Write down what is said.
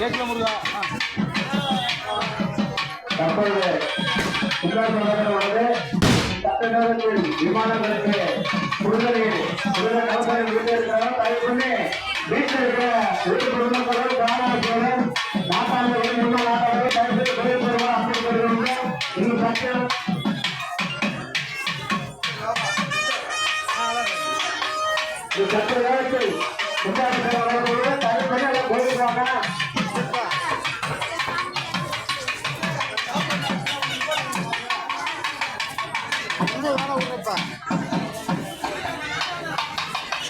கேட்கல முருகா. தற்போது சட்டநேரத்தில் விமானங்களுக்கு விடுதலை தயவு பண்ணி வீட்டில் இருக்கிற வீட்டு குடும்பங்களோடு கிராமங்களோடு நாட்டாளர்கள் முன்னாள் நாட்டாளர்கள் தயவு செய்து குறைபடுவார் அப்படி வருகின்றோம். இன்னும் சட்டம் சட்ட நேரத்தில் தயவு பண்ணி அதை போயிடுவாங்க. வேணா